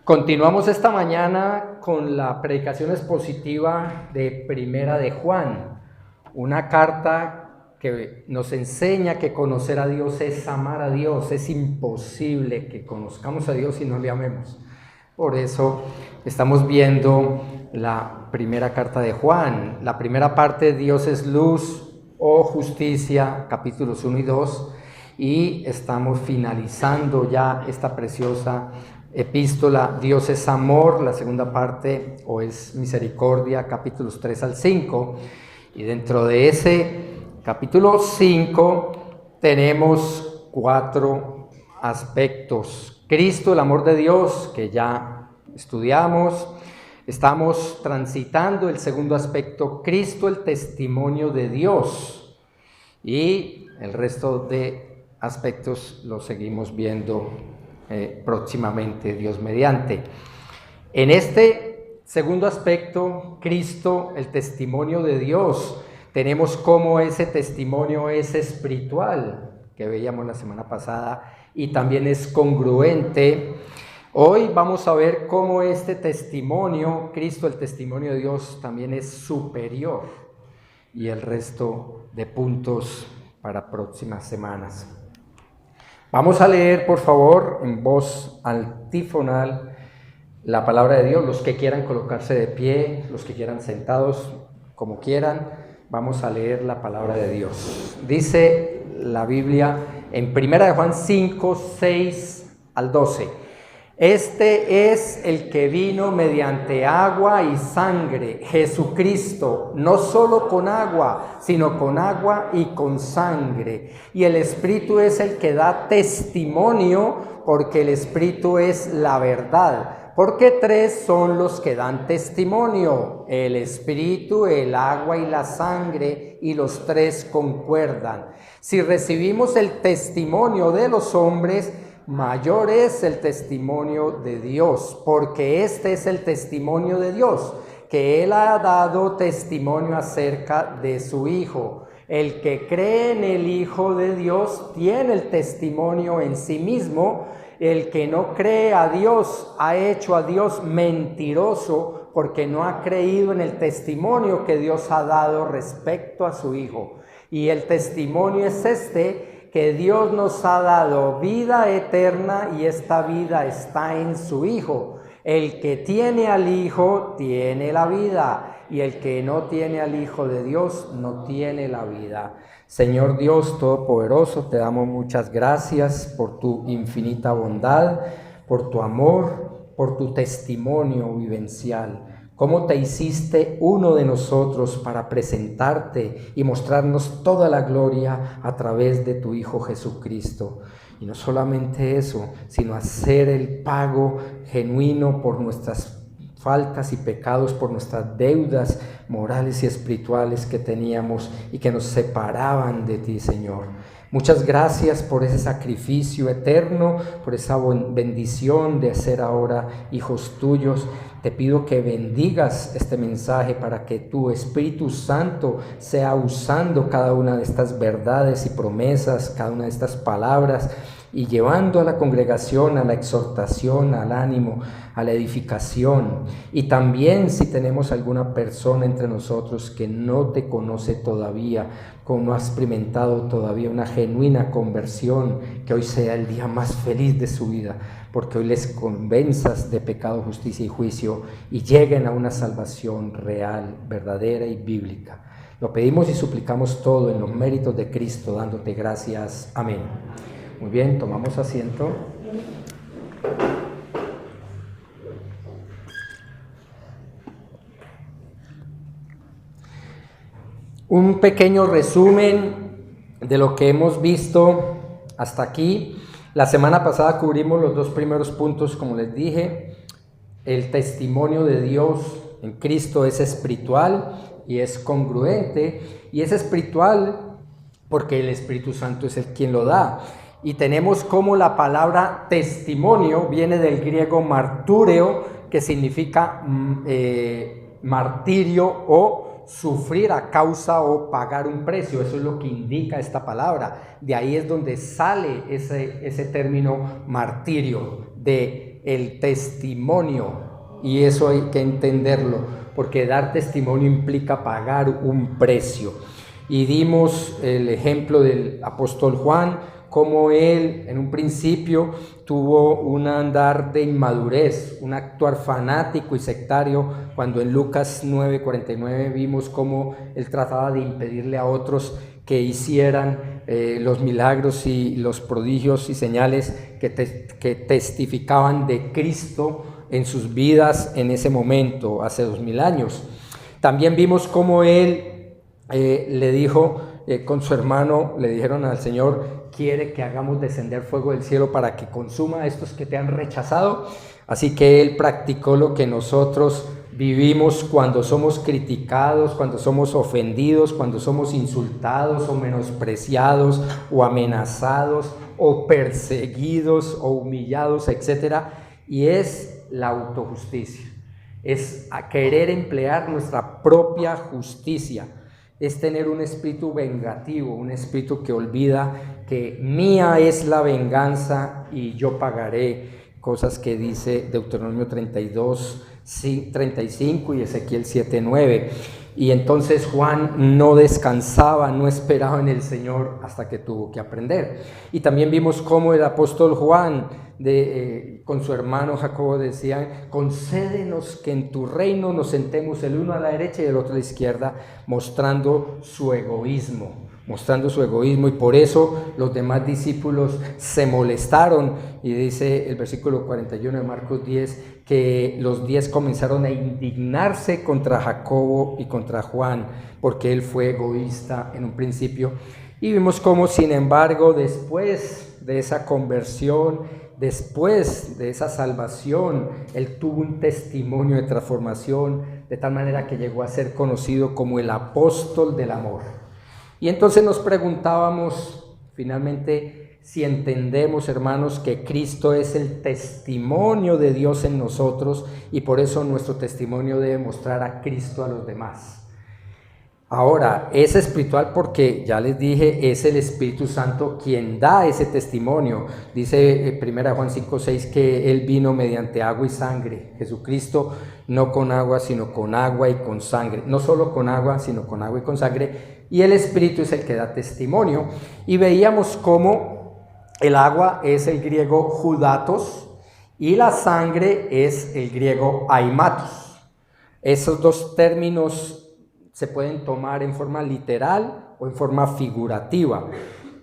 Continuamos esta mañana con la predicación expositiva de Primera de Juan, una carta que nos enseña que conocer a Dios es amar a Dios. Es imposible que conozcamos a Dios y no le amemos. Por eso estamos viendo la primera carta de Juan. La primera parte, Dios es luz o justicia, capítulos 1 y 2, y estamos finalizando ya esta preciosa epístola, Dios es amor, la segunda parte, o es misericordia, capítulos 3 al 5, y dentro de ese capítulo 5 tenemos 4 aspectos. Cristo, el amor de Dios, que ya estudiamos. Estamos transitando el segundo aspecto, Cristo, el testimonio de Dios, y el resto de aspectos los seguimos viendo próximamente, Dios mediante. En este segundo aspecto, Cristo, el testimonio de Dios, tenemos cómo ese testimonio es espiritual, que veíamos la semana pasada, y también es congruente. Hoy vamos a ver cómo este testimonio, Cristo, el testimonio de Dios, también es superior, y el resto de puntos para próximas semanas. Vamos a leer, por favor, en voz antífonal la palabra de Dios. Los que quieran colocarse de pie, los que quieran sentados, como quieran, vamos a leer la palabra de Dios. Dice la Biblia en 1 Juan 5, 6 al 12. Este es el que vino mediante agua y sangre, Jesucristo, no solo con agua, sino con agua y con sangre. Y el Espíritu es el que da testimonio, porque el Espíritu es la verdad. Porque 3 son los que dan testimonio: el Espíritu, el agua y la sangre, y los 3 concuerdan. Si recibimos el testimonio de los hombres, mayor es el testimonio de Dios, porque este es el testimonio de Dios, que Él ha dado testimonio acerca de su Hijo. El que cree en el Hijo de Dios tiene el testimonio en sí mismo. El que no cree a Dios ha hecho a Dios mentiroso, porque no ha creído en el testimonio que Dios ha dado respecto a su Hijo. Y el testimonio es este, que Dios nos ha dado vida eterna, y esta vida está en su Hijo. El que tiene al Hijo tiene la vida, y el que no tiene al Hijo de Dios no tiene la vida. Señor Dios Todopoderoso, te damos muchas gracias por tu infinita bondad, por tu amor, por tu testimonio vivencial. Cómo te hiciste uno de nosotros para presentarte y mostrarnos toda la gloria a través de tu Hijo Jesucristo. Y no solamente eso, sino hacer el pago genuino por nuestras faltas y pecados, por nuestras deudas morales y espirituales que teníamos y que nos separaban de ti, Señor. Muchas gracias por ese sacrificio eterno, por esa bendición de ser ahora hijos tuyos. Te pido que bendigas este mensaje para que tu Espíritu Santo sea usando cada una de estas verdades y promesas, cada una de estas palabras, y llevando a la congregación a la exhortación, al ánimo, a la edificación. Y también si tenemos alguna persona entre nosotros que no te conoce todavía, como no ha experimentado todavía una genuina conversión, que hoy sea el día más feliz de su vida, porque hoy les convenzas de pecado, justicia y juicio, y lleguen a una salvación real, verdadera y bíblica. Lo pedimos y suplicamos todo en los méritos de Cristo, dándote gracias. Amén. Muy bien, tomamos asiento. Un pequeño resumen de lo que hemos visto hasta aquí. La semana pasada cubrimos los 2 primeros puntos, como les dije. El testimonio de Dios en Cristo es espiritual y es congruente, y es espiritual porque el Espíritu Santo es el quien lo da. Y tenemos como la palabra testimonio viene del griego martúreo, que significa martirio o sufrir a causa o pagar un precio. Eso es lo que indica esta palabra. De ahí es donde sale ese término martirio, de el testimonio, y eso hay que entenderlo, porque dar testimonio implica pagar un precio. Y dimos el ejemplo del apóstol Juan, cómo él en un principio tuvo un andar de inmadurez, un actuar fanático y sectario, cuando en Lucas 9:49 vimos cómo él trataba de impedirle a otros que hicieran los milagros y los prodigios y señales que testificaban de Cristo en sus vidas en ese momento, hace 2000 años. También vimos cómo él le dijo con su hermano, le dijeron al Señor, quiere que hagamos descender fuego del cielo para que consuma a estos que te han rechazado. Así que él practicó lo que nosotros vivimos cuando somos criticados, cuando somos ofendidos, cuando somos insultados o menospreciados o amenazados o perseguidos o humillados, etc. Y es la autojusticia, es a querer emplear nuestra propia justicia, es tener un espíritu vengativo, un espíritu que olvida que mía es la venganza y yo pagaré, cosas que dice Deuteronomio 32:35 y Ezequiel 7:9. Y entonces Juan no descansaba, no esperaba en el Señor hasta que tuvo que aprender. Y también vimos cómo el apóstol Juan con su hermano Jacobo decían, concédenos que en tu reino nos sentemos el uno a la derecha y el otro a la izquierda, mostrando su egoísmo, y por eso los demás discípulos se molestaron, y dice el versículo 41 de Marcos 10, que los 10 comenzaron a indignarse contra Jacobo y contra Juan, porque él fue egoísta en un principio. Y vimos cómo, sin embargo, después de esa conversión, después de esa salvación, él tuvo un testimonio de transformación, de tal manera que llegó a ser conocido como el apóstol del amor. Y entonces nos preguntábamos, finalmente, si entendemos, hermanos, que Cristo es el testimonio de Dios en nosotros, y por eso nuestro testimonio debe mostrar a Cristo a los demás. Ahora, es espiritual porque, ya les dije, es el Espíritu Santo quien da ese testimonio. Dice 1 Juan 5:6 que Él vino mediante agua y sangre. Jesucristo no con agua, sino con agua y con sangre. No solo con agua, sino con agua y con sangre. Y el Espíritu es el que da testimonio. Y veíamos cómo el agua es el griego judatos y la sangre es el griego aimatos. Esos dos términos se pueden tomar en forma literal o en forma figurativa.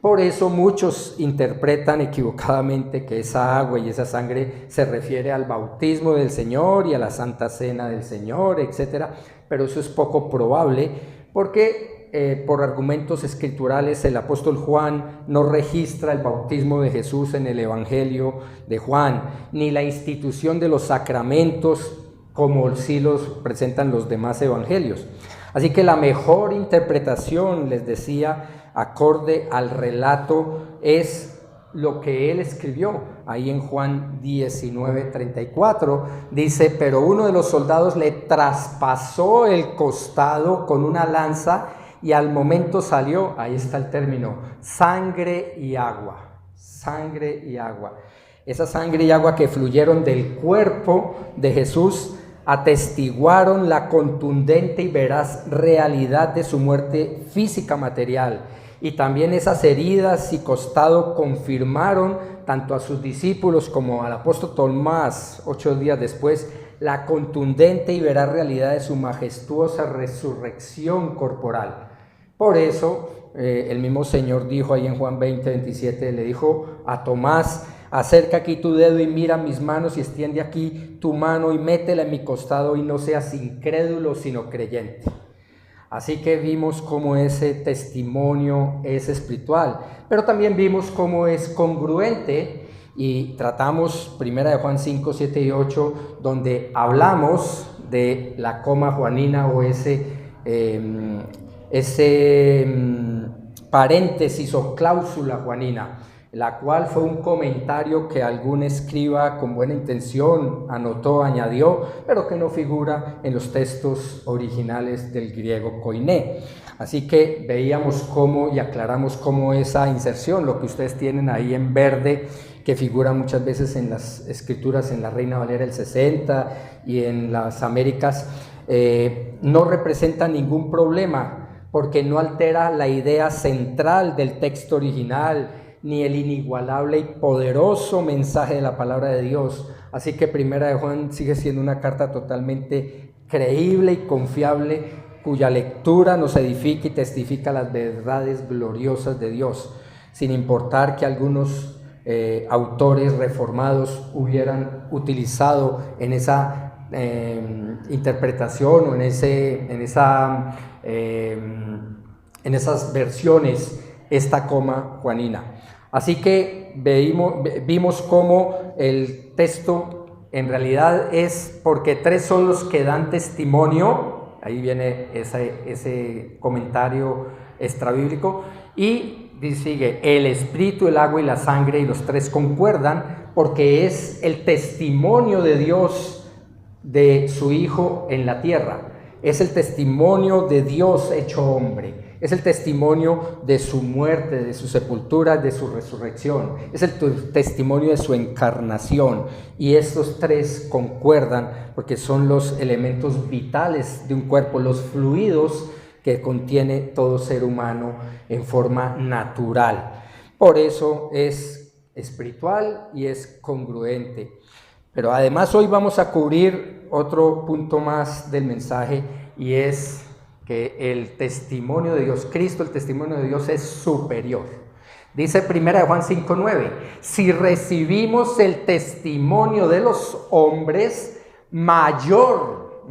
Por eso muchos interpretan equivocadamente que esa agua y esa sangre se refiere al bautismo del Señor y a la Santa Cena del Señor, etc. Pero eso es poco probable porque por argumentos escriturales el apóstol Juan no registra el bautismo de Jesús en el Evangelio de Juan, ni la institución de los sacramentos como sí los presentan los demás evangelios. Así que la mejor interpretación, les decía, acorde al relato, es lo que él escribió. Ahí en Juan 19:34 dice, pero uno de los soldados le traspasó el costado con una lanza y al momento salió, ahí está el término, sangre y agua. Sangre y agua. Esa sangre y agua que fluyeron del cuerpo de Jesús atestiguaron la contundente y veraz realidad de su muerte física material, y también esas heridas y costado confirmaron tanto a sus discípulos como al apóstol Tomás 8 días después la contundente y veraz realidad de su majestuosa resurrección corporal. Por eso el mismo Señor dijo ahí en Juan 20:27, le dijo a Tomás, acerca aquí tu dedo y mira mis manos, y extiende aquí tu mano y métela en mi costado, y no seas incrédulo sino creyente. Así que vimos cómo ese testimonio es espiritual, pero también vimos cómo es congruente, y tratamos 1 Juan 5, 7 y 8, donde hablamos de la coma juanina o ese paréntesis o cláusula juanina, la cual fue un comentario que algún escriba con buena intención anotó, añadió, pero que no figura en los textos originales del griego koiné. Así que veíamos cómo y aclaramos cómo esa inserción, lo que ustedes tienen ahí en verde, que figura muchas veces en las escrituras, en la Reina Valera del 60 y en las Américas, no representa ningún problema porque no altera la idea central del texto original ni el inigualable y poderoso mensaje de la palabra de Dios. Así que Primera de Juan sigue siendo una carta totalmente creíble y confiable, cuya lectura nos edifica y testifica las verdades gloriosas de Dios, sin importar que algunos autores reformados hubieran utilizado en esa interpretación o en esas versiones esta coma juanina. Así que vimos cómo el texto en realidad es porque tres son los que dan testimonio. Ahí viene ese comentario extrabíblico. Y sigue, el espíritu, el agua y la sangre, y los tres concuerdan porque es el testimonio de Dios de su Hijo en la tierra. Es el testimonio de Dios hecho hombre. Es el testimonio de su muerte, de su sepultura, de su resurrección. Es el testimonio de su encarnación. Y estos tres concuerdan porque son los elementos vitales de un cuerpo, los fluidos que contiene todo ser humano en forma natural. Por eso es espiritual y es congruente. Pero además hoy vamos a cubrir otro punto más del mensaje, y es que el testimonio de Dios, Cristo, el testimonio de Dios es superior. Dice 1 Juan 5:9, si recibimos el testimonio de los hombres, mayor,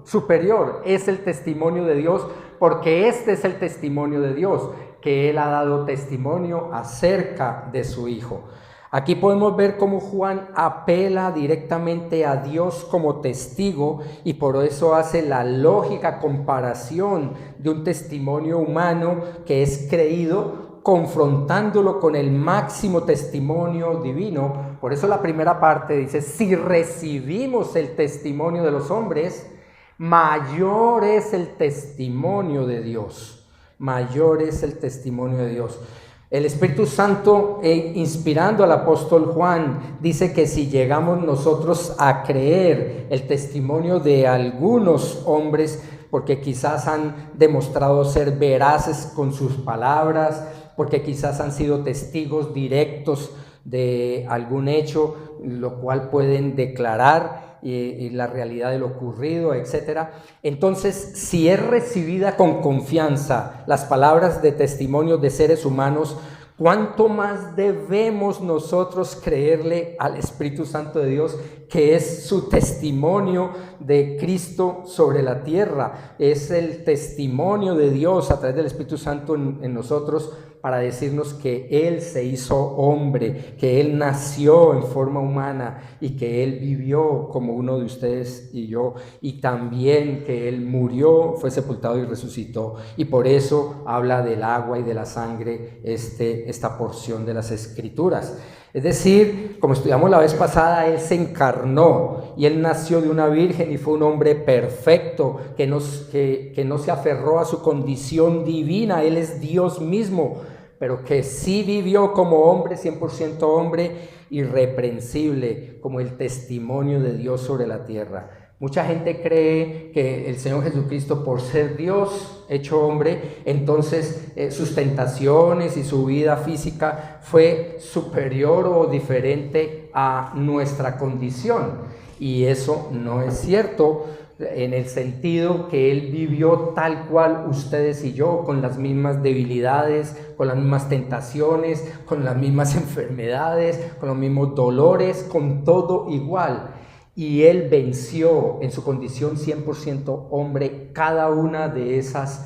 superior es el testimonio de Dios, porque este es el testimonio de Dios, que Él ha dado testimonio acerca de su Hijo. Aquí podemos ver cómo Juan apela directamente a Dios como testigo, y por eso hace la lógica comparación de un testimonio humano que es creído, confrontándolo con el máximo testimonio divino. Por eso la primera parte dice, si recibimos el testimonio de los hombres, mayor es el testimonio de Dios. Mayor es el testimonio de Dios. El Espíritu Santo, inspirando al apóstol Juan, dice que si llegamos nosotros a creer el testimonio de algunos hombres, porque quizás han demostrado ser veraces con sus palabras, porque quizás han sido testigos directos de algún hecho, lo cual pueden declarar y la realidad de lo ocurrido, etc. Entonces, si es recibida con confianza las palabras de testimonio de seres humanos, ¿cuánto más debemos nosotros creerle al Espíritu Santo de Dios, que es su testimonio de Cristo sobre la tierra? Es el testimonio de Dios a través del Espíritu Santo en nosotros, para decirnos que Él se hizo hombre, que Él nació en forma humana y que Él vivió como uno de ustedes y yo, y también que Él murió, fue sepultado y resucitó. Y por eso habla del agua y de la sangre esta porción de las Escrituras. Es decir, como estudiamos la vez pasada, Él se encarnó y Él nació de una virgen y fue un hombre perfecto que no se aferró a su condición divina. Él es Dios mismo, pero que sí vivió como hombre, 100% hombre, irreprensible, como el testimonio de Dios sobre la tierra. Mucha gente cree que el Señor Jesucristo, por ser Dios hecho hombre, entonces sus tentaciones y su vida física fue superior o diferente a nuestra condición. Y eso no es cierto, en el sentido que Él vivió tal cual ustedes y yo, con las mismas debilidades, con las mismas tentaciones, con las mismas enfermedades, con los mismos dolores, con todo igual. Y Él venció en su condición 100% hombre cada una de esas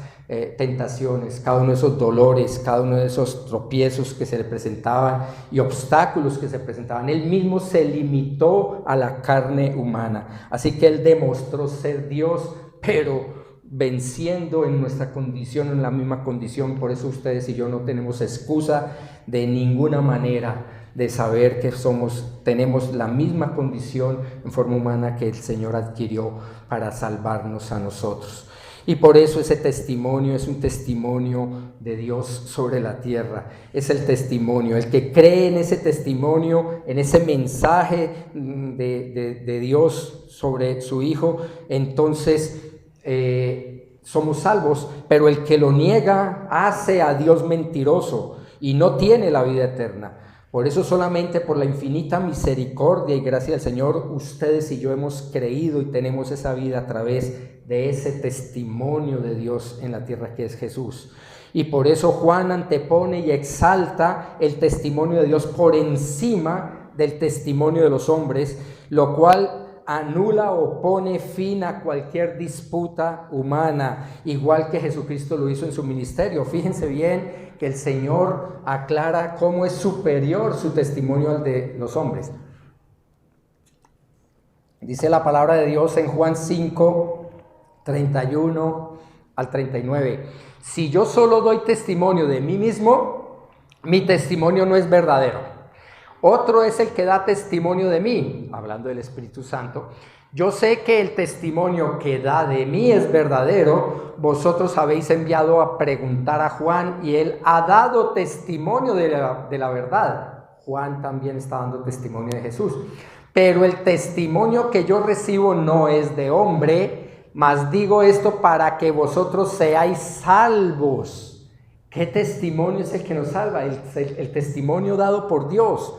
tentaciones, cada uno de esos dolores, cada uno de esos tropiezos que se le presentaban y obstáculos que se presentaban. Él mismo se limitó a la carne humana. Así que Él demostró ser Dios, pero venciendo en nuestra condición, en la misma condición. Por eso ustedes y yo no tenemos excusa de ninguna manera de saber que tenemos la misma condición en forma humana que el Señor adquirió para salvarnos a nosotros. Y por eso ese testimonio es un testimonio de Dios sobre la tierra. Es el testimonio, el que cree en ese testimonio, en ese mensaje de Dios sobre su Hijo, entonces somos salvos. Pero el que lo niega hace a Dios mentiroso y no tiene la vida eterna. Por eso solamente por la infinita misericordia y gracia del Señor, ustedes y yo hemos creído y tenemos esa vida a través de ese testimonio de Dios en la tierra que es Jesús. Y por eso Juan antepone y exalta el testimonio de Dios por encima del testimonio de los hombres, lo cual anula o pone fin a cualquier disputa humana, igual que Jesucristo lo hizo en su ministerio. Fíjense bien que el Señor aclara cómo es superior su testimonio al de los hombres. Dice la palabra de Dios en Juan 5, 31 al 39. Si yo solo doy testimonio de mí mismo, mi testimonio no es verdadero. Otro es el que da testimonio de mí, hablando del Espíritu Santo. Yo sé que el testimonio que da de mí es verdadero. Vosotros habéis enviado a preguntar a Juan y él ha dado testimonio de la verdad. Juan también está dando testimonio de Jesús. Pero el testimonio que yo recibo no es de hombre, mas digo esto para que vosotros seáis salvos. ¿Qué testimonio es el que nos salva? El testimonio dado por Dios.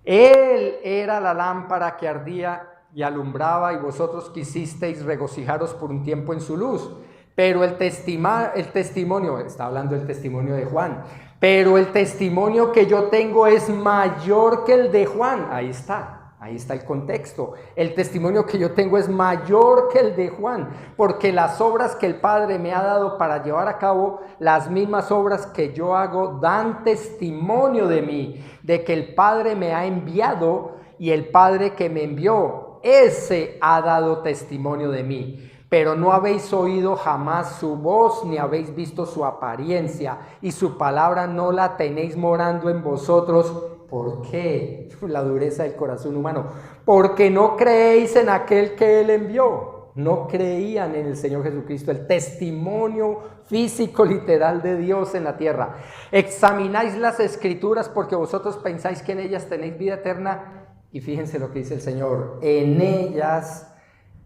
Él era la lámpara que ardía y alumbraba, y vosotros quisisteis regocijaros por un tiempo en su luz. Pero el testimonio, está hablando del testimonio de Juan, pero el testimonio que yo tengo es mayor que el de Juan. Ahí está el contexto. El testimonio que yo tengo es mayor que el de Juan, porque las obras que el Padre me ha dado para llevar a cabo, las mismas obras que yo hago, dan testimonio de mí, de que el Padre me ha enviado, y el Padre que me envió, ese ha dado testimonio de mí. Pero no habéis oído jamás su voz, ni habéis visto su apariencia, y su palabra no la tenéis morando en vosotros. ¿Por qué? La dureza del corazón humano. Porque no creéis en aquel que Él envió. No creían en el Señor Jesucristo, el testimonio físico, literal de Dios en la tierra. Examináis las Escrituras porque vosotros pensáis que en ellas tenéis vida eterna. Y fíjense lo que dice el Señor. En ellas,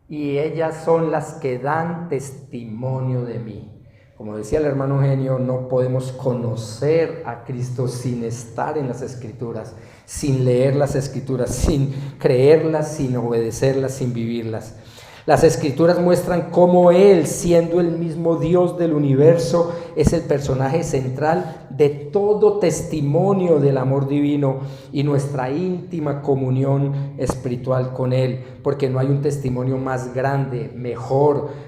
y ellas son las que dan testimonio de mí. Como decía el hermano Eugenio, no podemos conocer a Cristo sin estar en las Escrituras, sin leer las Escrituras, sin creerlas, sin obedecerlas, sin vivirlas. Las Escrituras muestran cómo Él, siendo el mismo Dios del universo, es el personaje central de todo testimonio del amor divino y nuestra íntima comunión espiritual con Él, porque no hay un testimonio más grande, mejor,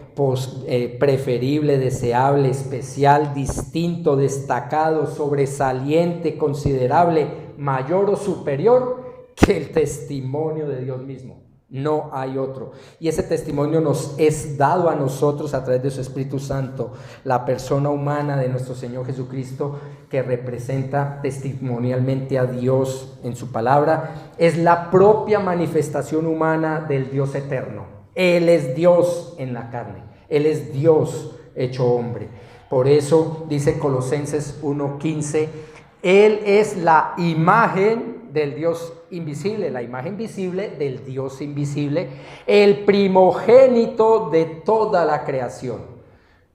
preferible, deseable, especial, distinto, destacado, sobresaliente, considerable, mayor o superior que el testimonio de Dios mismo. No hay otro. Y ese testimonio nos es dado a nosotros a través de su Espíritu Santo, la persona humana de nuestro Señor Jesucristo, que representa testimonialmente a Dios en su palabra. Es la propia manifestación humana del Dios eterno. Él es Dios en la carne. Él es Dios hecho hombre. Por eso dice Colosenses 1:15, Él es la imagen del Dios invisible, la imagen visible del Dios invisible, el primogénito de toda la creación.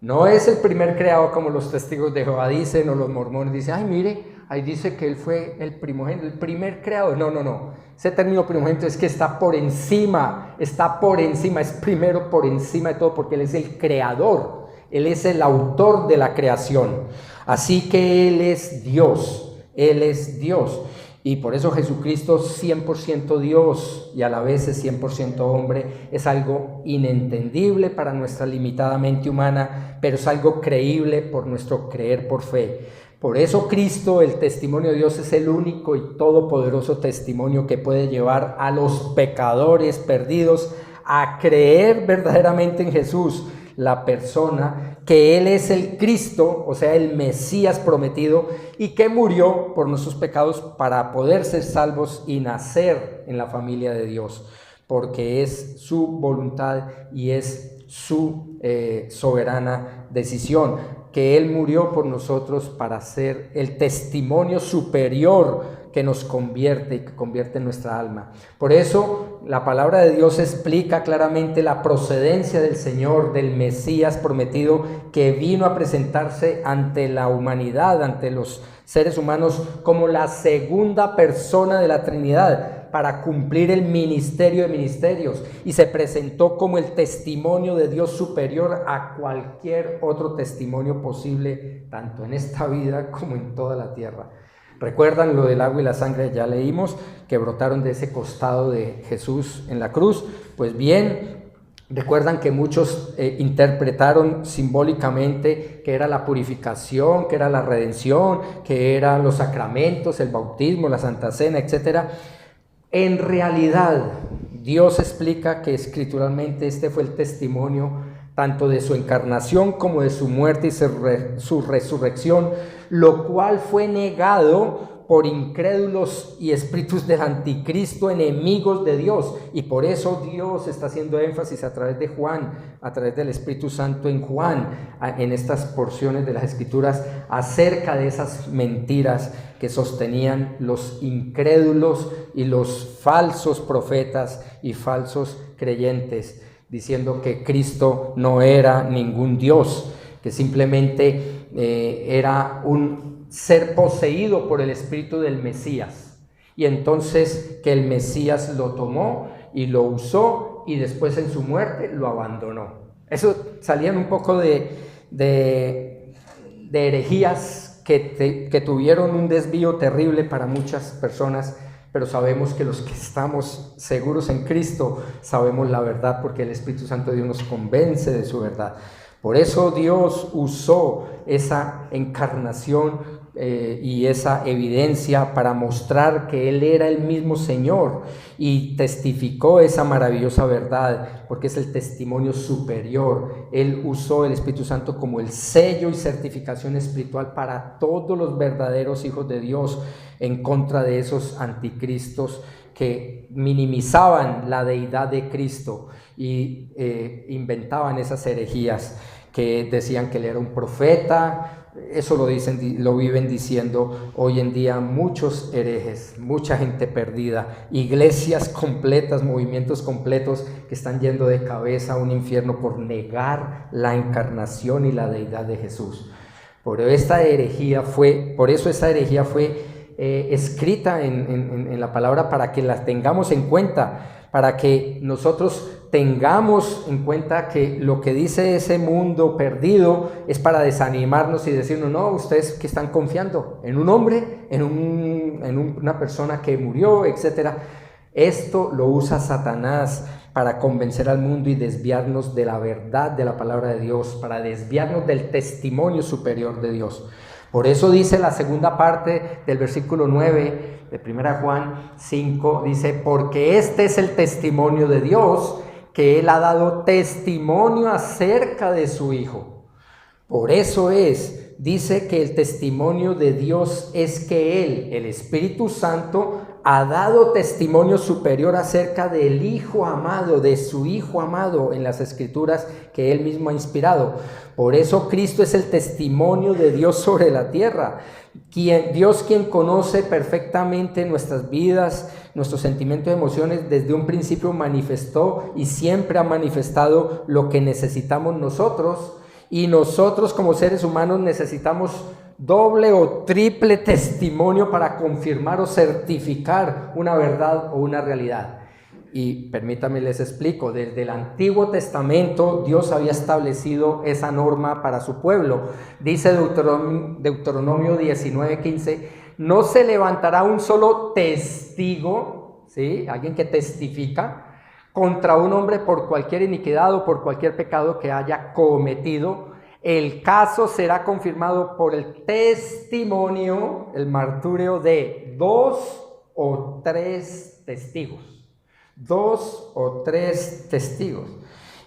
No es el primer creado como los testigos de Jehová dicen, o los mormones dicen, ay mire, ahí dice que Él fue el primogénito, el primer creado. No. Ese término primogénito es que está por encima, es primero por encima de todo, porque Él es el creador, Él es el autor de la creación. Así que Él es Dios. Y por eso Jesucristo, 100% Dios y a la vez es 100% hombre, es algo inentendible para nuestra limitada mente humana, pero es algo creíble por nuestro creer por fe. Por eso Cristo, el testimonio de Dios, es el único y todopoderoso testimonio que puede llevar a los pecadores perdidos a creer verdaderamente en Jesús, la persona, que Él es el Cristo, o sea, el Mesías prometido, y que murió por nuestros pecados para poder ser salvos y nacer en la familia de Dios, porque es su voluntad y es su soberana decisión, que Él murió por nosotros para ser el testimonio superior que nos convierte y que convierte en nuestra alma. Por eso la palabra de Dios explica claramente la procedencia del Señor, del Mesías prometido, que vino a presentarse ante la humanidad, ante los seres humanos, como la segunda persona de la Trinidad, para cumplir el ministerio de ministerios, y se presentó como el testimonio de Dios superior a cualquier otro testimonio posible, tanto en esta vida como en toda la tierra. ¿Recuerdan lo del agua y la sangre? Ya leímos que brotaron de ese costado de Jesús en la cruz. Pues bien, recuerdan que muchos interpretaron simbólicamente que era la purificación, que era la redención, que eran los sacramentos, el bautismo, la Santa Cena, etc. En realidad, Dios explica que escrituralmente este fue el testimonio tanto de su encarnación como de su muerte y su resurrección, lo cual fue negado por incrédulos y espíritus del anticristo, enemigos de Dios. Y por eso Dios está haciendo énfasis a través de Juan, a través del Espíritu Santo en Juan, en estas porciones de las Escrituras, acerca de esas mentiras que sostenían los incrédulos y los falsos profetas y falsos creyentes, diciendo que Cristo no era ningún Dios, que simplemente era un ser poseído por el espíritu del Mesías, y entonces que el Mesías lo tomó y lo usó, y después en su muerte lo abandonó. Eso salían un poco de herejías que tuvieron un desvío terrible para muchas personas, pero sabemos que los que estamos seguros en Cristo sabemos la verdad, porque el Espíritu Santo de Dios nos convence de su verdad. Por eso Dios usó esa encarnación y esa evidencia para mostrar que Él era el mismo Señor, y testificó esa maravillosa verdad, porque es el testimonio superior. Él usó el Espíritu Santo como el sello y certificación espiritual para todos los verdaderos hijos de Dios, en contra de esos anticristos que minimizaban la deidad de Cristo y inventaban esas herejías, que decían que Él era un profeta. Eso lo viven diciendo hoy en día muchos herejes, mucha gente perdida, iglesias completas, movimientos completos que están yendo de cabeza a un infierno por negar la encarnación y la deidad de Jesús. Por eso esa herejía fue escrita en la palabra, para que las tengamos en cuenta, para que nosotros tengamos en cuenta que lo que dice ese mundo perdido es para desanimarnos y decirnos: no, ustedes que están confiando en un hombre, en una persona que murió, etc. Esto lo usa Satanás para convencer al mundo y desviarnos de la verdad de la palabra de Dios, para desviarnos del testimonio superior de Dios. Por eso dice la segunda parte del versículo 9 de 1 Juan 5, dice: porque este es el testimonio de Dios, que Él ha dado testimonio acerca de su Hijo. Por eso dice que el testimonio de Dios es que Él, el Espíritu Santo, ha dado testimonio superior acerca del Hijo amado, de su Hijo amado, en las Escrituras que Él mismo ha inspirado. Por eso Cristo es el testimonio de Dios sobre la tierra. Dios, quien conoce perfectamente nuestras vidas, nuestros sentimientos y emociones, desde un principio manifestó y siempre ha manifestado lo que necesitamos nosotros, y nosotros como seres humanos necesitamos doble o triple testimonio para confirmar o certificar una verdad o una realidad. Y permítanme les explico: desde el Antiguo Testamento Dios había establecido esa norma para su pueblo. Dice Deuteronomio 19:15: no se levantará un solo testigo, ¿sí?, alguien que testifica, contra un hombre por cualquier iniquidad o por cualquier pecado que haya cometido. El caso será confirmado por el testimonio, el martirio de 2 o 3 testigos. 2 o 3 testigos.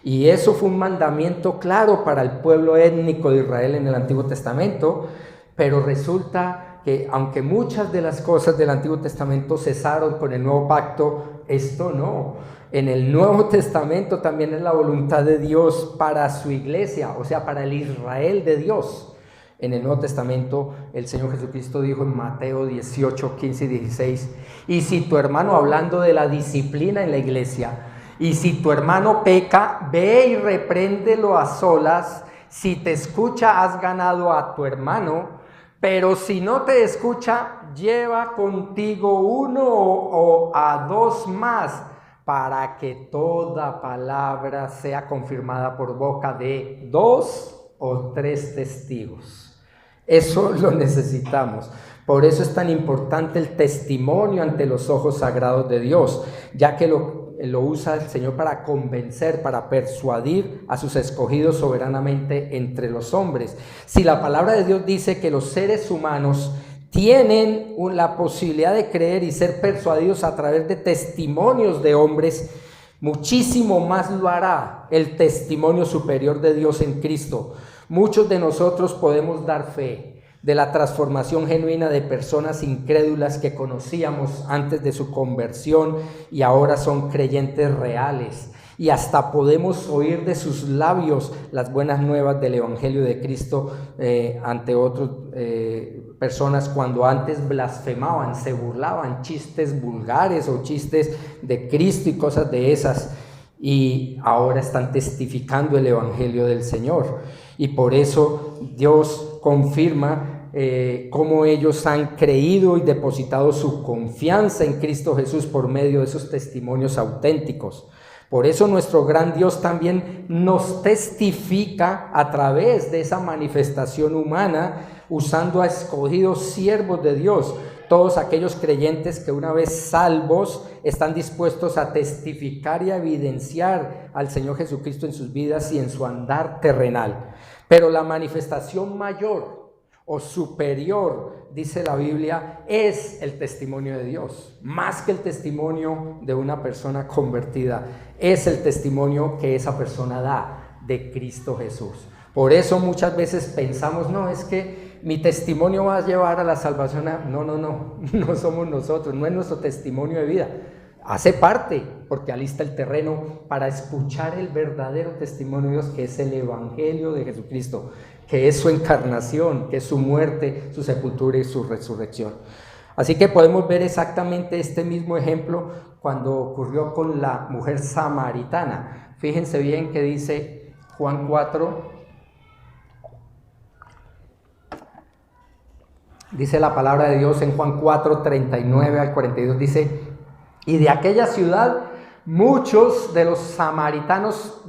Y eso fue un mandamiento claro para el pueblo étnico de Israel en el Antiguo Testamento, pero resulta que aunque muchas de las cosas del Antiguo Testamento cesaron con el Nuevo Pacto, esto no. En el Nuevo Testamento también es la voluntad de Dios para su iglesia, o sea, para el Israel de Dios. En el Nuevo Testamento el Señor Jesucristo dijo en Mateo 18, 15 y 16, y si tu hermano, hablando de la disciplina en la iglesia, y si tu hermano peca, ve y repréndelo a solas. Si te escucha, has ganado a tu hermano, pero si no te escucha, lleva contigo uno o a dos más, para que toda palabra sea confirmada por boca de 2 o 3 testigos. Eso lo necesitamos. Por eso es tan importante el testimonio ante los ojos sagrados de Dios, ya que lo usa el Señor para convencer, para persuadir a sus escogidos soberanamente entre los hombres. Si la palabra de Dios dice que los seres humanos tienen la posibilidad de creer y ser persuadidos a través de testimonios de hombres, muchísimo más lo hará el testimonio superior de Dios en Cristo. Muchos de nosotros podemos dar fe de la transformación genuina de personas incrédulas que conocíamos antes de su conversión y ahora son creyentes reales. Y hasta podemos oír de sus labios las buenas nuevas del Evangelio de Cristo ante otras personas cuando antes blasfemaban, se burlaban, chistes vulgares o chistes de Cristo y cosas de esas. Y ahora están testificando el Evangelio del Señor. Y por eso Dios confirma cómo ellos han creído y depositado su confianza en Cristo Jesús por medio de esos testimonios auténticos. Por eso nuestro gran Dios también nos testifica a través de esa manifestación humana, usando a escogidos siervos de Dios, todos aquellos creyentes que una vez salvos están dispuestos a testificar y a evidenciar al Señor Jesucristo en sus vidas y en su andar terrenal. Pero la manifestación mayor o superior, dice la Biblia, es el testimonio de Dios, más que el testimonio de una persona convertida, es el testimonio que esa persona da de Cristo Jesús. Por eso muchas veces pensamos, no, es que mi testimonio va a llevar a la salvación. No somos nosotros, no es nuestro testimonio de vida. Hace parte, porque alista el terreno para escuchar el verdadero testimonio de Dios, que es el Evangelio de Jesucristo, que es su encarnación, que es su muerte, su sepultura y su resurrección. Así que podemos ver exactamente este mismo ejemplo cuando ocurrió con la mujer samaritana. Fíjense bien que dice Juan 4, dice la palabra de Dios en Juan 4, 39 al 42, dice: y de aquella ciudad muchos de los samaritanos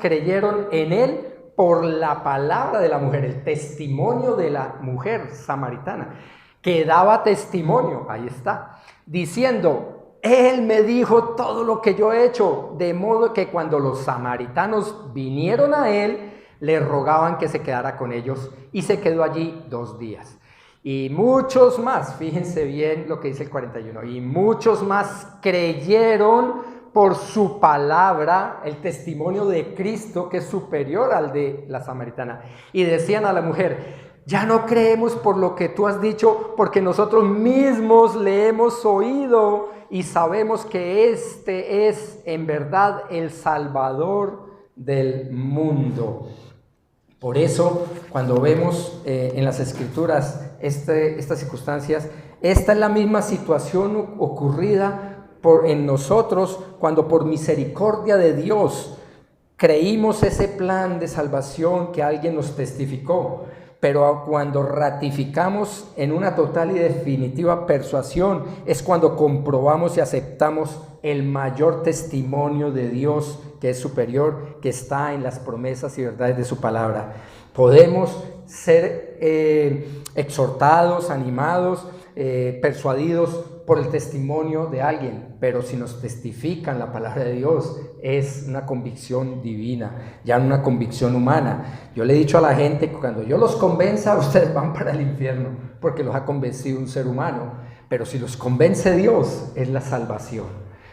creyeron en él por la palabra de la mujer, el testimonio de la mujer samaritana, que daba testimonio, ahí está, diciendo: él me dijo todo lo que yo he hecho, de modo que cuando los samaritanos vinieron a él, le rogaban que se quedara con ellos, y se quedó allí 2 días. Y muchos más, fíjense bien lo que dice el 41, y muchos más creyeron por su palabra, el testimonio de Cristo, que es superior al de la samaritana. Y decían a la mujer: ya no creemos por lo que tú has dicho, porque nosotros mismos le hemos oído y sabemos que este es en verdad el Salvador del mundo. Por eso, cuando vemos en las Escrituras estas circunstancias, esta es la misma situación ocurrida en nosotros cuando por misericordia de Dios creímos ese plan de salvación que alguien nos testificó. Pero cuando ratificamos en una total y definitiva persuasión, es cuando comprobamos y aceptamos el mayor testimonio de Dios, que es superior, que está en las promesas y verdades de su palabra. Podemos ser exhortados, animados, persuadidos por el testimonio de alguien, pero si nos testifican la palabra de Dios, es una convicción divina, ya no una convicción humana. Yo le he dicho a la gente que cuando yo los convenza, ustedes van para el infierno, porque los ha convencido un ser humano, pero si los convence Dios, es la salvación.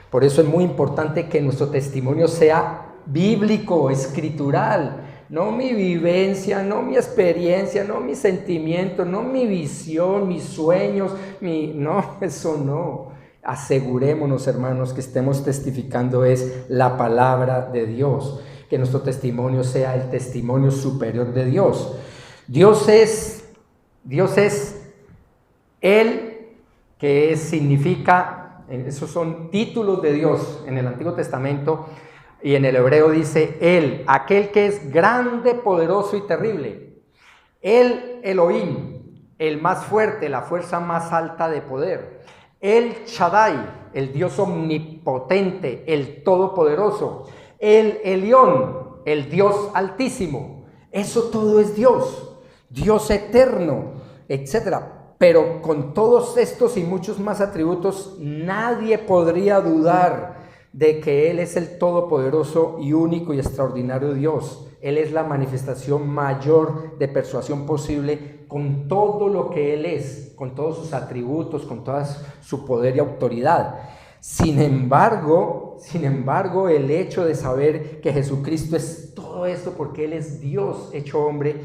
Por eso es muy importante que nuestro testimonio sea bíblico, escritural, no mi vivencia, no mi experiencia, no mi sentimiento, no mi visión, mis sueños, no, eso no. Asegurémonos, hermanos, que estemos testificando es la palabra de Dios, que nuestro testimonio sea el testimonio superior de Dios. Dios es Él, que significa, esos son títulos de Dios en el Antiguo Testamento, y en el hebreo dice Él, aquel que es grande, poderoso y terrible. El Elohim, el más fuerte, la fuerza más alta de poder. El Shaddai, el Dios omnipotente, el todopoderoso. El Elión, el Dios altísimo. Eso todo es Dios, Dios eterno, etc. Pero con todos estos y muchos más atributos, nadie podría dudar de que Él es el todopoderoso y único y extraordinario Dios. Él es la manifestación mayor de persuasión posible con todo lo que Él es, con todos sus atributos, con toda su poder y autoridad. Sin embargo, el hecho de saber que Jesucristo es todo esto porque Él es Dios hecho hombre,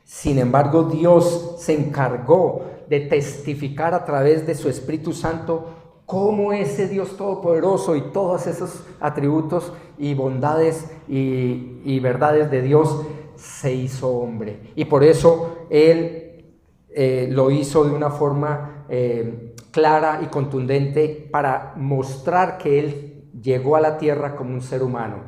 sin embargo Dios se encargó de testificar a través de su Espíritu Santo cómo ese Dios todopoderoso y todos esos atributos y bondades y verdades de Dios se hizo hombre. Y por eso Él lo hizo de una forma clara y contundente para mostrar que Él llegó a la tierra como un ser humano.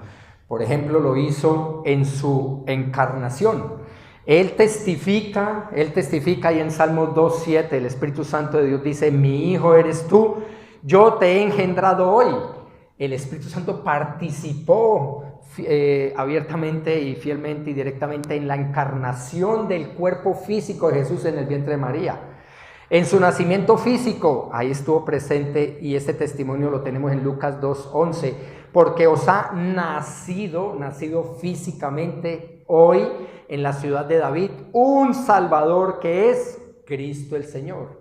Por ejemplo, lo hizo en su encarnación. Él testifica y en Salmos 2:7 el Espíritu Santo de Dios dice: mi hijo eres tú, yo te he engendrado hoy. El Espíritu Santo participó abiertamente y fielmente y directamente en la encarnación del cuerpo físico de Jesús en el vientre de María. En su nacimiento físico, ahí estuvo presente, y este testimonio lo tenemos en Lucas 2:11, porque os ha nacido físicamente hoy en la ciudad de David un Salvador que es Cristo el Señor.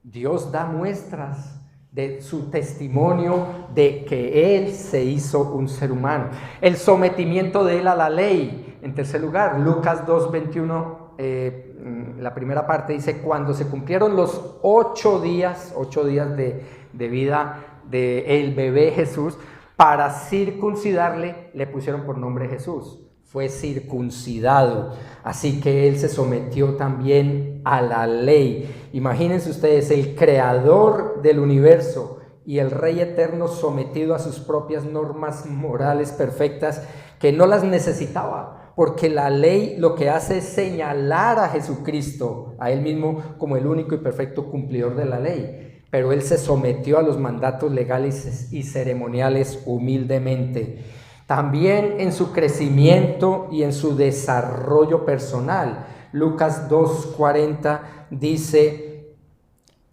Dios da muestras de su testimonio de que Él se hizo un ser humano. El sometimiento de Él a la ley. En tercer lugar, Lucas 2:21, la primera parte dice: cuando se cumplieron los 8 días de vida del bebé Jesús, para circuncidarle, le pusieron por nombre Jesús. Fue circuncidado, así que Él se sometió también a la ley. Imagínense ustedes, el creador del universo y el Rey eterno sometido a sus propias normas morales perfectas, que no las necesitaba, porque la ley lo que hace es señalar a Jesucristo, a Él mismo, como el único y perfecto cumplidor de la ley. Pero Él se sometió a los mandatos legales y ceremoniales humildemente. También en su crecimiento y en su desarrollo personal. Lucas 2:40 dice: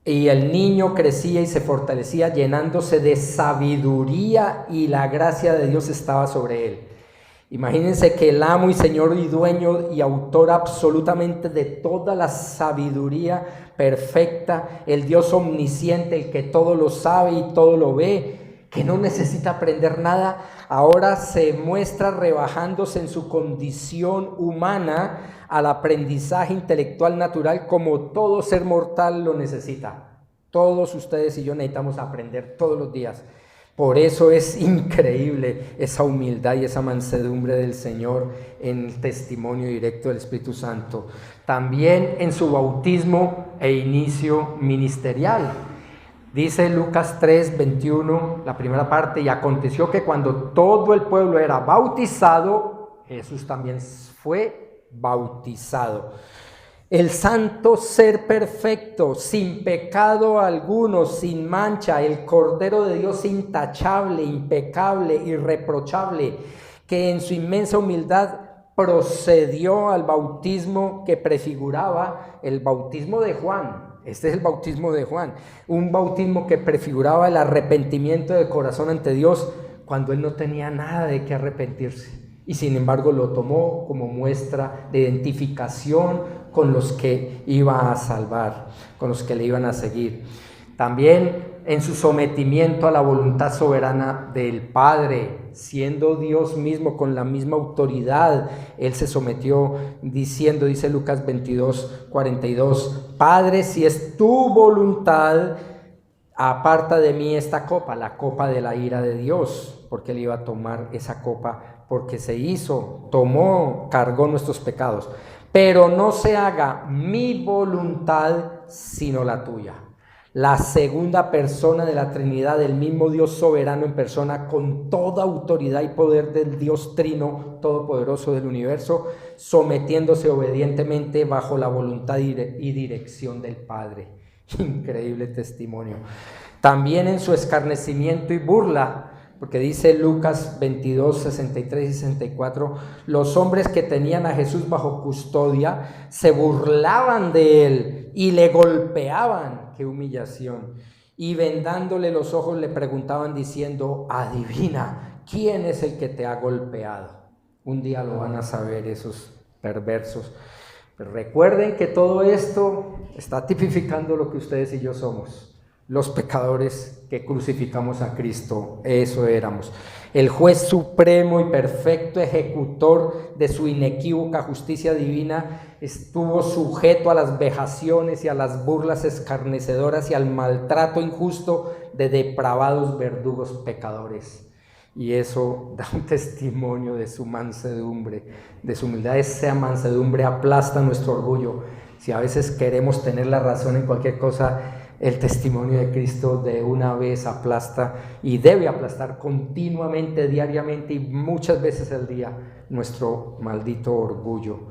y el niño crecía y se fortalecía, llenándose de sabiduría, y la gracia de Dios estaba sobre él. Imagínense que el amo y señor y dueño y autor absolutamente de toda la sabiduría perfecta, el Dios omnisciente, el que todo lo sabe y todo lo ve, que no necesita aprender nada, ahora se muestra rebajándose en su condición humana al aprendizaje intelectual natural, como todo ser mortal lo necesita. Todos ustedes y yo necesitamos aprender todos los días. Por eso es increíble esa humildad y esa mansedumbre del Señor en el testimonio directo del Espíritu Santo. También en su bautismo e inicio ministerial. Dice Lucas 3:21, la primera parte: y aconteció que cuando todo el pueblo era bautizado, Jesús también fue bautizado. El santo ser perfecto, sin pecado alguno, sin mancha, el Cordero de Dios intachable, impecable, irreprochable, que en su inmensa humildad procedió al bautismo que prefiguraba el bautismo de Juan. Este es el bautismo de Juan, un bautismo que prefiguraba el arrepentimiento de corazón ante Dios cuando él no tenía nada de qué arrepentirse, y sin embargo lo tomó como muestra de identificación con los que iba a salvar, con los que le iban a seguir. También en su sometimiento a la voluntad soberana del Padre, siendo Dios mismo con la misma autoridad, Él se sometió diciendo, dice Lucas 22:42, Padre, si es tu voluntad, aparta de mí esta copa, la copa de la ira de Dios, porque Él iba a tomar esa copa, porque se hizo, tomó, cargó nuestros pecados. Pero no se haga mi voluntad, sino la tuya. La segunda persona de la Trinidad, el mismo Dios soberano en persona, con toda autoridad y poder del Dios Trino, todopoderoso del universo, sometiéndose obedientemente bajo la voluntad y dirección del Padre. Increíble testimonio. También en su escarnecimiento y burla, porque dice Lucas 22, 63 y 64, los hombres que tenían a Jesús bajo custodia se burlaban de él y le golpeaban. ¡Qué humillación! Y vendándole los ojos le preguntaban diciendo, adivina, ¿quién es el que te ha golpeado? Un día lo van a saber esos perversos. Pero recuerden que todo esto está tipificando lo que ustedes y yo somos. Los pecadores que crucificamos a Cristo, eso éramos. El juez supremo y perfecto ejecutor de su inequívoca justicia divina estuvo sujeto a las vejaciones y a las burlas escarnecedoras y al maltrato injusto de depravados verdugos pecadores. Y eso da un testimonio de su mansedumbre, de su humildad. Esa mansedumbre aplasta nuestro orgullo. Si a veces queremos tener la razón en cualquier cosa, el testimonio de Cristo de una vez aplasta y debe aplastar continuamente, diariamente y muchas veces al día nuestro maldito orgullo.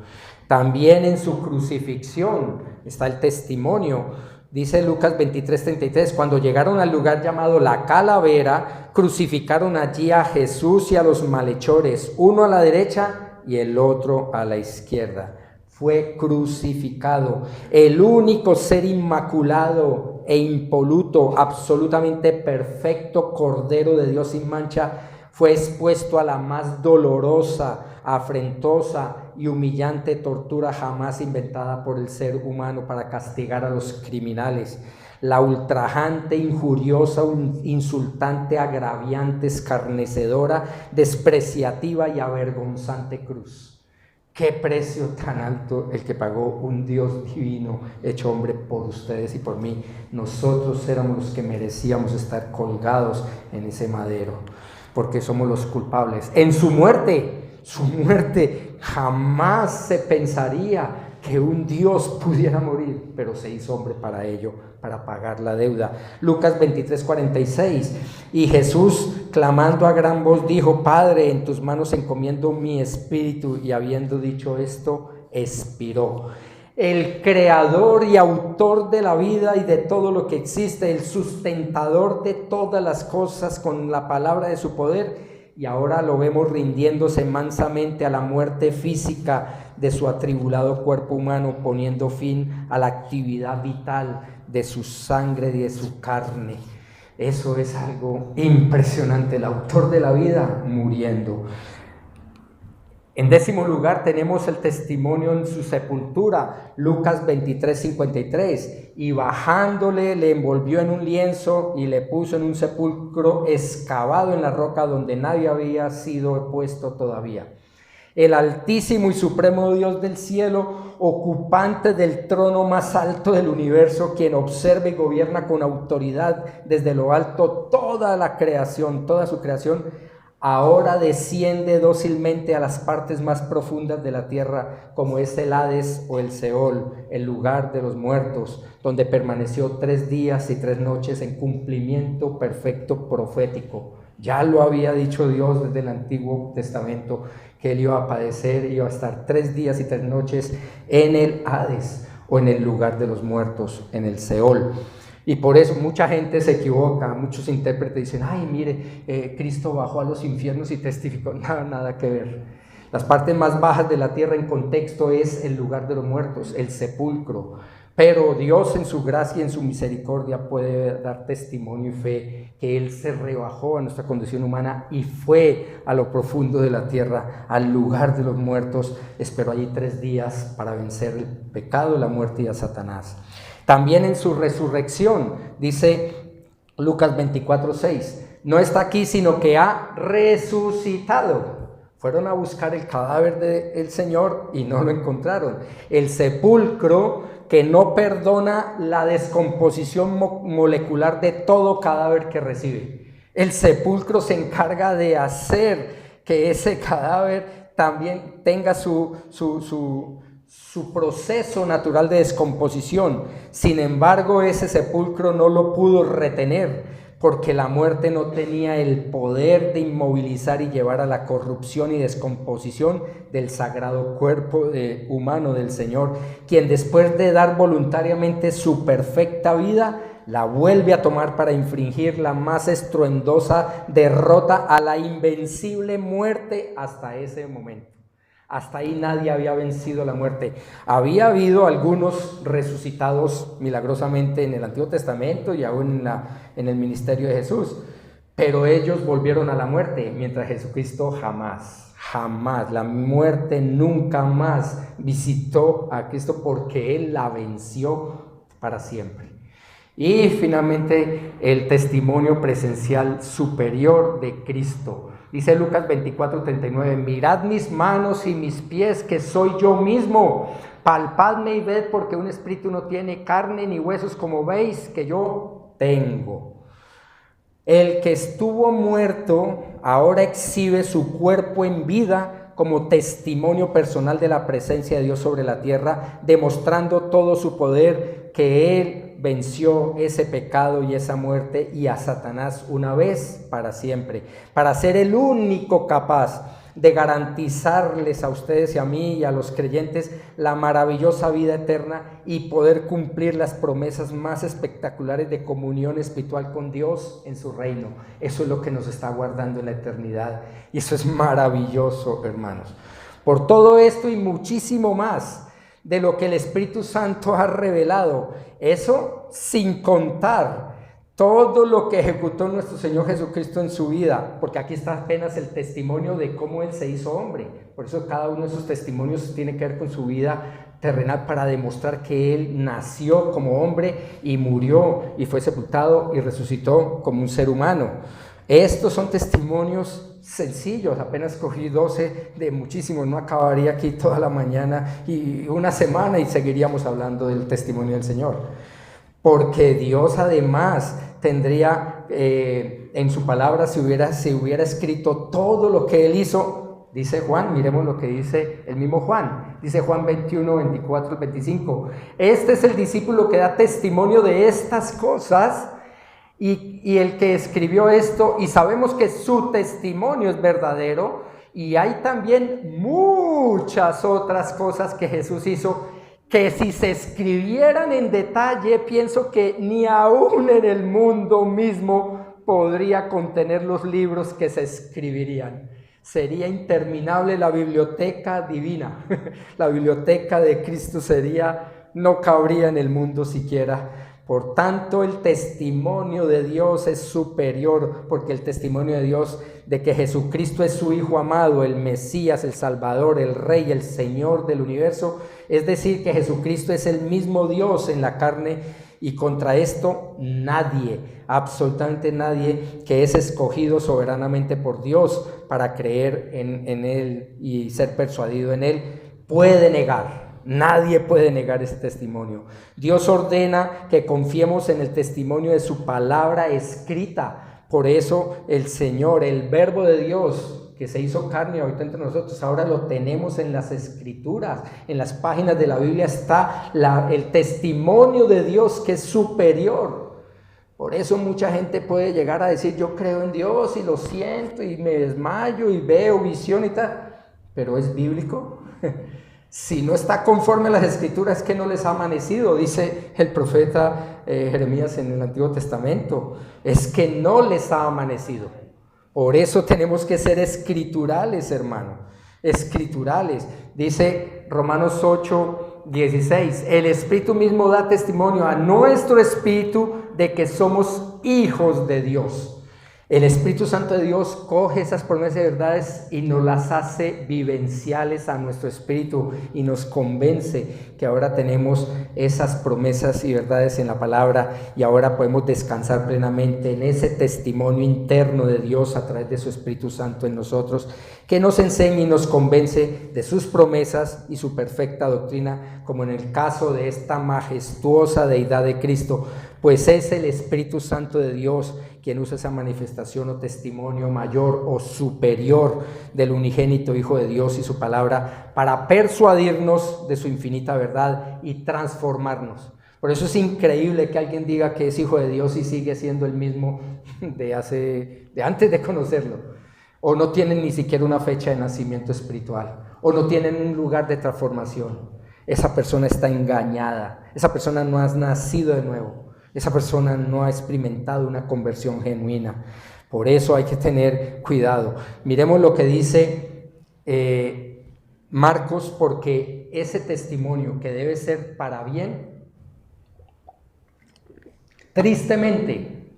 También en su crucifixión está el testimonio. Dice Lucas 23:33, cuando llegaron al lugar llamado La Calavera, crucificaron allí a Jesús y a los malhechores, uno a la derecha y el otro a la izquierda. Fue crucificado, el único ser inmaculado e impoluto, absolutamente perfecto Cordero de Dios sin mancha, fue expuesto a la más dolorosa, afrentosa y humillante tortura jamás inventada por el ser humano para castigar a los criminales. La ultrajante, injuriosa, insultante, agraviante, escarnecedora, despreciativa y avergonzante cruz. Qué precio tan alto el que pagó un Dios divino hecho hombre por ustedes y por mí. Nosotros éramos los que merecíamos estar colgados en ese madero, porque somos los culpables. En su muerte jamás se pensaría que un Dios pudiera morir, pero se hizo hombre para ello, para pagar la deuda. Lucas 23:46, y Jesús, clamando a gran voz, dijo, Padre, en tus manos encomiendo mi espíritu, y habiendo dicho esto, expiró. El creador y autor de la vida y de todo lo que existe, el sustentador de todas las cosas con la palabra de su poder, y ahora lo vemos rindiéndose mansamente a la muerte física de su atribulado cuerpo humano, poniendo fin a la actividad vital de su sangre y de su carne. Eso es algo impresionante, el autor de la vida muriendo. En 10º lugar tenemos el testimonio en su sepultura, Lucas 23:53, y bajándole le envolvió en un lienzo y le puso en un sepulcro excavado en la roca donde nadie había sido puesto todavía. El altísimo y supremo Dios del cielo, ocupante del trono más alto del universo, quien observa y gobierna con autoridad desde lo alto toda la creación, toda su creación, ahora desciende dócilmente a las partes más profundas de la tierra, como es el Hades o el Seol, el lugar de los muertos, donde permaneció 3 días y 3 noches en cumplimiento perfecto profético. Ya lo había dicho Dios desde el Antiguo Testamento, que Él iba a padecer, iba a estar 3 días y 3 noches en el Hades o en el lugar de los muertos, en el Seol. Y por eso mucha gente se equivoca, muchos intérpretes dicen, ay, mire, Cristo bajó a los infiernos y testificó. Nada que ver. Las partes más bajas de la tierra en contexto es el lugar de los muertos, el sepulcro. Pero Dios en su gracia y en su misericordia puede dar testimonio y fe que Él se rebajó a nuestra condición humana y fue a lo profundo de la tierra, al lugar de los muertos. Esperó allí 3 días para vencer el pecado, la muerte y a Satanás. También en su resurrección, dice Lucas 24:6, no está aquí, sino que ha resucitado. Fueron a buscar el cadáver del Señor y no lo encontraron. El sepulcro que no perdona la descomposición molecular de todo cadáver que recibe. El sepulcro se encarga de hacer que ese cadáver también tenga su proceso natural de descomposición. Sin embargo, ese sepulcro no lo pudo retener, porque la muerte no tenía el poder de inmovilizar y llevar a la corrupción y descomposición del sagrado cuerpo humano del Señor, quien después de dar voluntariamente su perfecta vida, la vuelve a tomar para infligir la más estruendosa derrota a la invencible muerte hasta ese momento. Hasta ahí nadie había vencido la muerte. Había habido algunos resucitados milagrosamente en el Antiguo Testamento y aún en el ministerio de Jesús, pero ellos volvieron a la muerte, mientras Jesucristo jamás, la muerte nunca más visitó a Cristo, porque Él la venció para siempre. Y finalmente el testimonio presencial superior de Cristo. Dice Lucas 24:39, mirad mis manos y mis pies, que soy yo mismo. Palpadme y ved, porque un espíritu no tiene carne ni huesos, como veis que yo tengo. El que estuvo muerto ahora exhibe su cuerpo en vida como testimonio personal de la presencia de Dios sobre la tierra, demostrando todo su poder, que Él venció ese pecado y esa muerte y a Satanás una vez para siempre, para ser el único capaz de garantizarles a ustedes y a mí y a los creyentes la maravillosa vida eterna y poder cumplir las promesas más espectaculares de comunión espiritual con Dios en su reino. Eso es lo que nos está aguardando en la eternidad, y eso es maravilloso, hermanos. Por todo esto y muchísimo más de lo que el Espíritu Santo ha revelado, eso sin contar todo lo que ejecutó nuestro Señor Jesucristo en su vida, porque aquí está apenas el testimonio de cómo Él se hizo hombre. Por eso cada uno de esos testimonios tiene que ver con su vida terrenal, para demostrar que Él nació como hombre y murió y fue sepultado y resucitó como un ser humano. Estos son testimonios sencillos, apenas cogí 12 de muchísimos, no acabaría aquí toda la mañana y una semana y seguiríamos hablando del testimonio del Señor. Porque Dios además tendría en su palabra, si hubiera escrito todo lo que Él hizo, dice Juan, miremos lo que dice el mismo Juan, dice Juan 21, 24, 25, este es el discípulo que da testimonio de estas cosas y el que escribió esto, y sabemos que su testimonio es verdadero, y hay también muchas otras cosas que Jesús hizo, que si se escribieran en detalle, pienso que ni aún en el mundo mismo podría contener los libros que se escribirían. Sería interminable la biblioteca divina, la biblioteca de Cristo no cabría en el mundo siquiera. Por tanto, el testimonio de Dios es superior, porque el testimonio de Dios de que Jesucristo es su Hijo amado, el Mesías, el Salvador, el Rey, el Señor del universo, es decir, que Jesucristo es el mismo Dios en la carne, y contra esto nadie, absolutamente nadie que es escogido soberanamente por Dios para creer en Él y ser persuadido en Él, puede negar. Nadie puede negar ese testimonio. Dios ordena que confiemos en el testimonio de su palabra escrita. Por eso el Señor, el Verbo de Dios, que se hizo carne ahorita entre nosotros, ahora lo tenemos en las Escrituras. En las páginas de la Biblia está el testimonio de Dios, que es superior. Por eso mucha gente puede llegar a decir, yo creo en Dios y lo siento y me desmayo y veo visión y tal. Pero ¿es bíblico? Si no está conforme a las Escrituras, que no les ha amanecido, dice el profeta Jeremías en el Antiguo Testamento, es que no les ha amanecido. Por eso tenemos que ser escriturales, hermano, escriturales. Dice Romanos 8:16, el Espíritu mismo da testimonio a nuestro espíritu de que somos hijos de Dios. El Espíritu Santo de Dios coge esas promesas y verdades y nos las hace vivenciales a nuestro espíritu y nos convence que ahora tenemos esas promesas y verdades en la palabra y ahora podemos descansar plenamente en ese testimonio interno de Dios a través de su Espíritu Santo en nosotros, que nos enseña y nos convence de sus promesas y su perfecta doctrina, como en el caso de esta majestuosa deidad de Cristo, pues es el Espíritu Santo de Dios quien usa esa manifestación o testimonio mayor o superior del unigénito Hijo de Dios y su palabra para persuadirnos de su infinita verdad y transformarnos. Por eso es increíble que alguien diga que es hijo de Dios y sigue siendo el mismo de antes de conocerlo, o no tienen ni siquiera una fecha de nacimiento espiritual, o no tienen un lugar de transformación. Esa persona está engañada, esa persona no ha nacido de nuevo. Esa persona no ha experimentado una conversión genuina. Por eso hay que tener cuidado. Miremos lo que dice Marcos, porque ese testimonio que debe ser para bien, tristemente,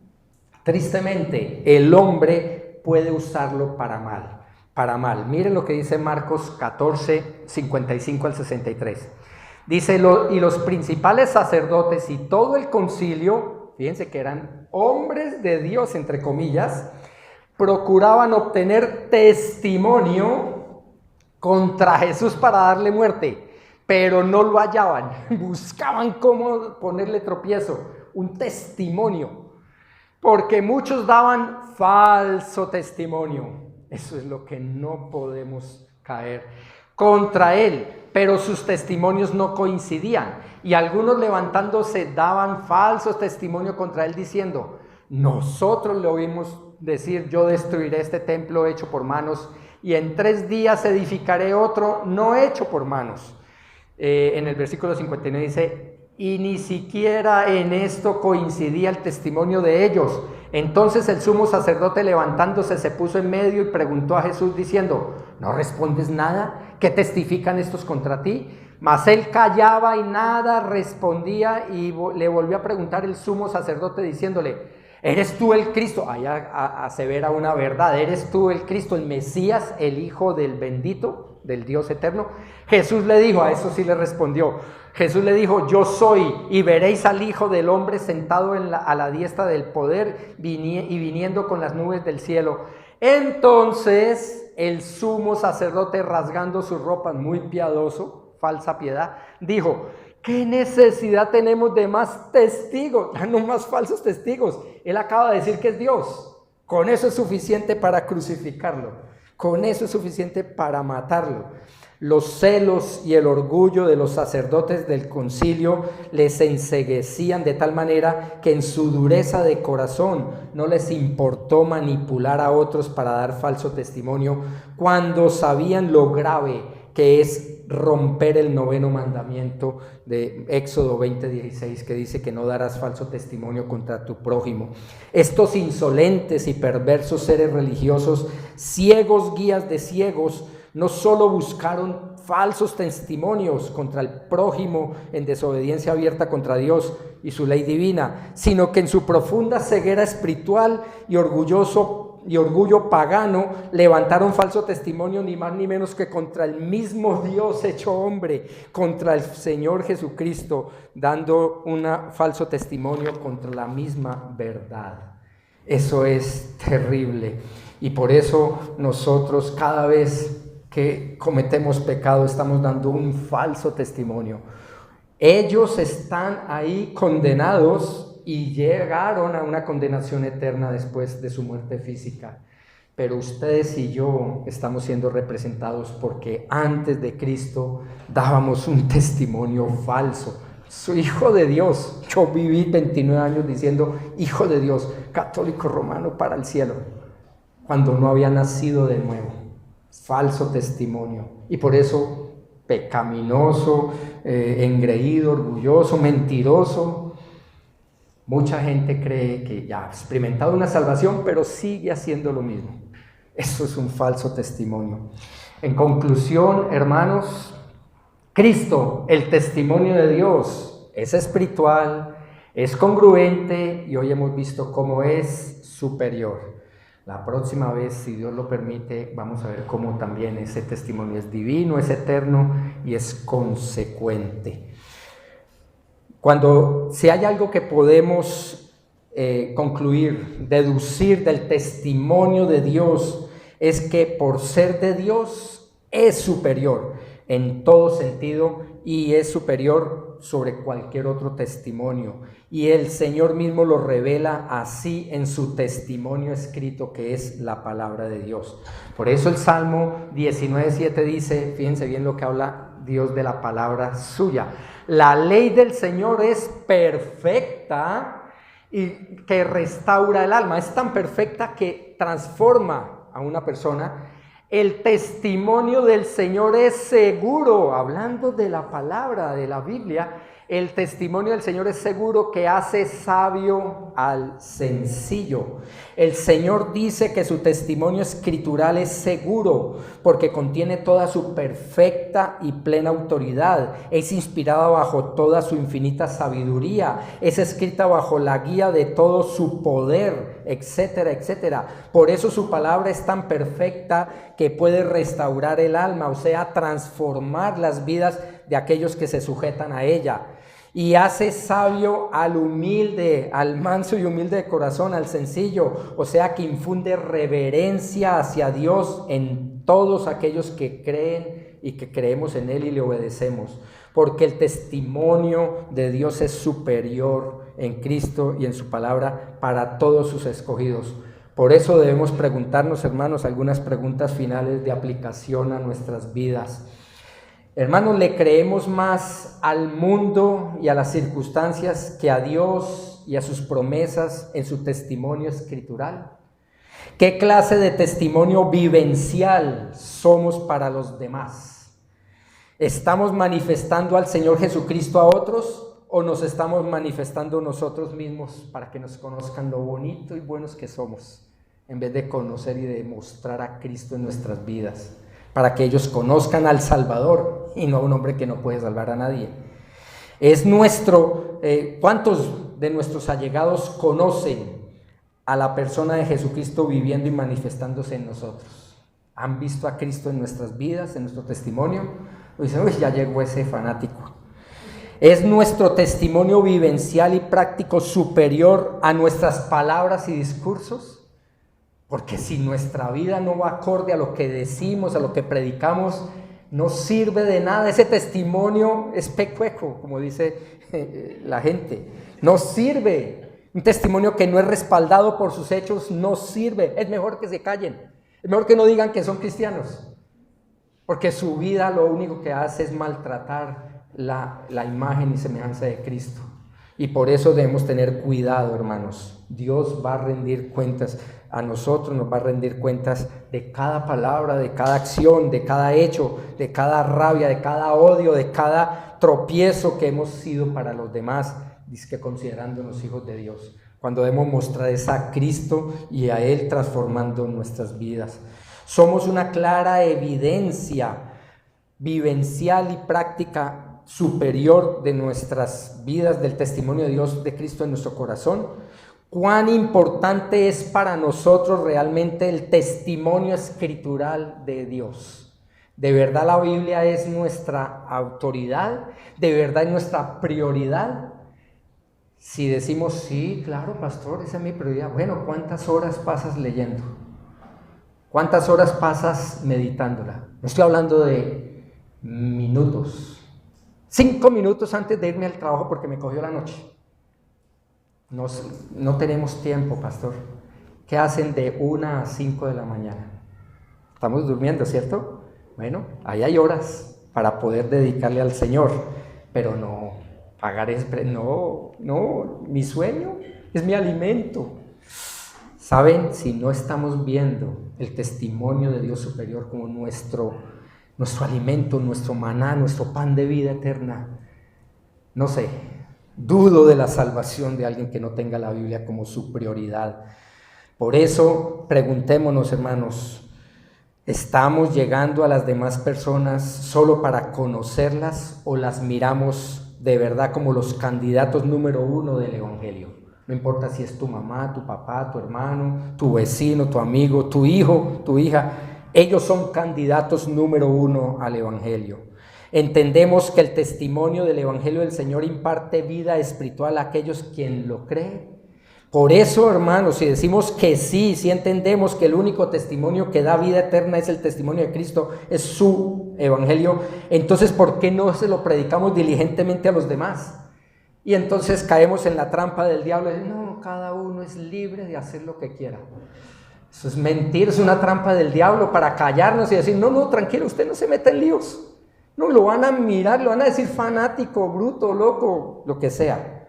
el hombre puede usarlo para mal. Miren lo que dice Marcos 14, 55 al 63. Dice, y los principales sacerdotes y todo el concilio, fíjense que eran hombres de Dios, entre comillas, procuraban obtener testimonio contra Jesús para darle muerte, pero no lo hallaban. Buscaban cómo ponerle tropiezo, un testimonio, porque muchos daban falso testimonio. Eso es lo que no podemos caer contra él. Pero sus testimonios no coincidían, y algunos levantándose daban falsos testimonios contra él diciendo, nosotros le oímos decir, yo destruiré este templo hecho por manos y en 3 días edificaré otro no hecho por manos. En el versículo 59 dice, y ni siquiera en esto coincidía el testimonio de ellos. Entonces el sumo sacerdote, levantándose, se puso en medio y preguntó a Jesús diciendo, ¿no respondes nada? ¿Qué testifican estos contra ti? Mas él callaba y nada respondía, y le volvió a preguntar el sumo sacerdote diciéndole, ¿eres tú el Cristo? Allá asevera una verdad, ¿eres tú el Cristo, el Mesías, el Hijo del bendito, del Dios eterno? Jesús le dijo, a eso sí le respondió, Jesús le dijo, yo soy, y veréis al Hijo del Hombre sentado a la diestra del poder y viniendo con las nubes del cielo. Entonces el sumo sacerdote, rasgando sus ropas, muy piadoso, falsa piedad, dijo, ¿qué necesidad tenemos de más testigos? No más falsos testigos. Él acaba de decir que es Dios. Con eso es suficiente para crucificarlo. Con eso es suficiente para matarlo. Los celos y el orgullo de los sacerdotes del concilio les enceguecían de tal manera que en su dureza de corazón no les importó manipular a otros para dar falso testimonio, cuando sabían lo grave que es romper el 9º mandamiento de Éxodo 20:16, que dice que no darás falso testimonio contra tu prójimo. Estos insolentes y perversos seres religiosos, ciegos guías de ciegos, no solo buscaron falsos testimonios contra el prójimo en desobediencia abierta contra Dios y su ley divina, sino que en su profunda ceguera espiritual y orgullo pagano levantaron falso testimonio ni más ni menos que contra el mismo Dios hecho hombre, contra el Señor Jesucristo, dando un falso testimonio contra la misma verdad. Eso es terrible, y por eso nosotros cada vez que cometemos pecado estamos dando un falso testimonio. Ellos están ahí condenados y llegaron a una condenación eterna después de su muerte física, pero ustedes y yo estamos siendo representados porque antes de Cristo dábamos un testimonio falso. Soy hijo de Dios. Yo viví 29 años diciendo hijo de Dios, católico romano para el cielo, cuando no había nacido de nuevo. Falso testimonio, y por eso pecaminoso, engreído, orgulloso, mentiroso. Mucha gente cree que ya ha experimentado una salvación, pero sigue haciendo lo mismo. Eso es un falso testimonio. En conclusión, hermanos, Cristo, el testimonio de Dios, es espiritual, es congruente, y hoy hemos visto cómo es superior. La próxima vez, si Dios lo permite, vamos a ver cómo también ese testimonio es divino, es eterno y es consecuente. Si hay algo que podemos concluir, deducir del testimonio de Dios, es que por ser de Dios es superior en todo sentido y es superior sobre cualquier otro testimonio. Y el Señor mismo lo revela así en su testimonio escrito, que es la palabra de Dios. Por eso el Salmo 19:7 dice, fíjense bien lo que habla Dios de la palabra suya: la ley del Señor es perfecta y que restaura el alma. Es tan perfecta que transforma a una persona. El testimonio del Señor es seguro. Hablando de la palabra de la Biblia, el testimonio del Señor es seguro, que hace sabio al sencillo. El Señor dice que su testimonio escritural es seguro porque contiene toda su perfecta y plena autoridad. Es inspirada bajo toda su infinita sabiduría. Es escrita bajo la guía de todo su poder, etcétera, etcétera. Por eso su palabra es tan perfecta que puede restaurar el alma, o sea, transformar las vidas de aquellos que se sujetan a ella. Y hace sabio al humilde, al manso y humilde de corazón, al sencillo, o sea, que infunde reverencia hacia Dios en todos aquellos que creen y que creemos en Él y le obedecemos, porque el testimonio de Dios es superior en Cristo y en su palabra para todos sus escogidos. Por eso debemos preguntarnos, hermanos, algunas preguntas finales de aplicación a nuestras vidas. Hermanos, ¿le creemos más al mundo y a las circunstancias que a Dios y a sus promesas en su testimonio escritural? ¿Qué clase de testimonio vivencial somos para los demás? ¿Estamos manifestando al Señor Jesucristo a otros o nos estamos manifestando nosotros mismos para que nos conozcan lo bonito y buenos que somos, en vez de conocer y demostrar a Cristo en nuestras vidas, para que ellos conozcan al Salvador y no a un hombre que no puede salvar a nadie? ¿Cuántos de nuestros allegados conocen a la persona de Jesucristo viviendo y manifestándose en nosotros? ¿Han visto a Cristo en nuestras vidas, en nuestro testimonio? O dicen, uy, ya llegó ese fanático. ¿Es nuestro testimonio vivencial y práctico superior a nuestras palabras y discursos? Porque si nuestra vida no va acorde a lo que decimos, a lo que predicamos, no sirve de nada. Ese testimonio es pecueco, como dice la gente. No sirve. Un testimonio que no es respaldado por sus hechos no sirve. Es mejor que se callen. Es mejor que no digan que son cristianos. Porque su vida lo único que hace es maltratar la imagen y semejanza de Cristo. Y por eso debemos tener cuidado, hermanos. Dios va a rendir cuentas a nosotros, nos va a rendir cuentas de cada palabra, de cada acción, de cada hecho, de cada rabia, de cada odio, de cada tropiezo que hemos sido para los demás, dizque considerándonos hijos de Dios. Cuando debemos mostrar es a Cristo y a Él transformando nuestras vidas. Somos una clara evidencia vivencial y práctica superior de nuestras vidas, del testimonio de Dios, de Cristo en nuestro corazón. ¿Cuán importante es para nosotros realmente el testimonio escritural de Dios? ¿De verdad la Biblia es nuestra autoridad? ¿De verdad es nuestra prioridad? Si decimos, sí, claro, pastor, esa es mi prioridad. Bueno, ¿cuántas horas pasas leyendo? ¿Cuántas horas pasas meditándola? No estoy hablando de minutos. 5 minutos antes de irme al trabajo porque me cogió la noche. No tenemos tiempo, pastor. ¿Qué hacen de 1 a 5 de la mañana? Estamos durmiendo, ¿cierto? Bueno, ahí hay horas para poder dedicarle al Señor, pero no, mi sueño es mi alimento. ¿Saben? Si no estamos viendo el testimonio de Dios superior como nuestro alimento, nuestro maná, nuestro pan de vida eterna, no sé, dudo de la salvación de alguien que no tenga la Biblia como su prioridad. Por eso, preguntémonos, hermanos, ¿estamos llegando a las demás personas solo para conocerlas o las miramos de verdad como los candidatos número 1 del Evangelio? No importa si es tu mamá, tu papá, tu hermano, tu vecino, tu amigo, tu hijo, tu hija. Ellos son candidatos número uno al Evangelio. Entendemos que el testimonio del Evangelio del Señor imparte vida espiritual a aquellos quien lo creen. Por eso, hermanos, si decimos que sí entendemos que el único testimonio que da vida eterna es el testimonio de Cristo, es su Evangelio, entonces ¿por qué no se lo predicamos diligentemente a los demás? Y entonces caemos en la trampa del diablo de no, cada uno es libre de hacer lo que quiera. Eso es mentir, es una trampa del diablo para callarnos y decir, no, tranquilo, usted no se meta en líos. No, lo van a mirar, lo van a decir fanático, bruto, loco, lo que sea.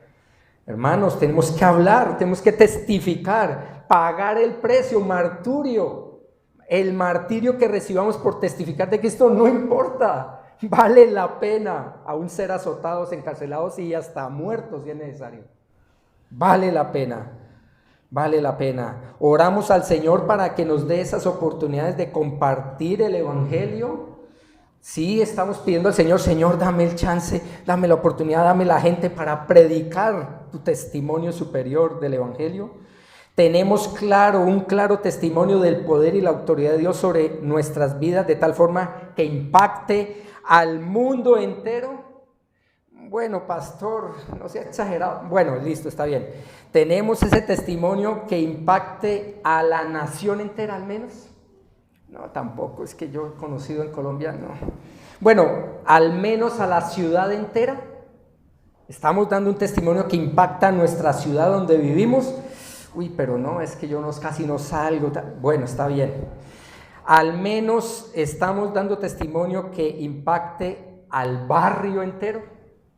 Hermanos, tenemos que hablar, tenemos que testificar, pagar el precio, martirio. El martirio que recibamos por testificar de Cristo no importa, vale la pena aún ser azotados, encarcelados y hasta muertos si es necesario. Vale la pena, vale la pena. Oramos al Señor para que nos dé esas oportunidades de compartir el Evangelio. Sí, estamos pidiendo al Señor, Señor, dame el chance, dame la oportunidad, dame la gente para predicar tu testimonio superior del Evangelio. Tenemos un claro testimonio del poder y la autoridad de Dios sobre nuestras vidas, de tal forma que impacte al mundo entero. Bueno, pastor, no sea exagerado. Bueno, listo, está bien. Tenemos ese testimonio que impacte a la nación entera al menos. No, tampoco, es que yo he conocido en Colombia, no. Bueno, al menos a la ciudad entera. Estamos dando un testimonio que impacta a nuestra ciudad donde vivimos. Uy, pero no, es que yo casi no salgo. Bueno, está bien. Al menos estamos dando testimonio que impacte al barrio entero,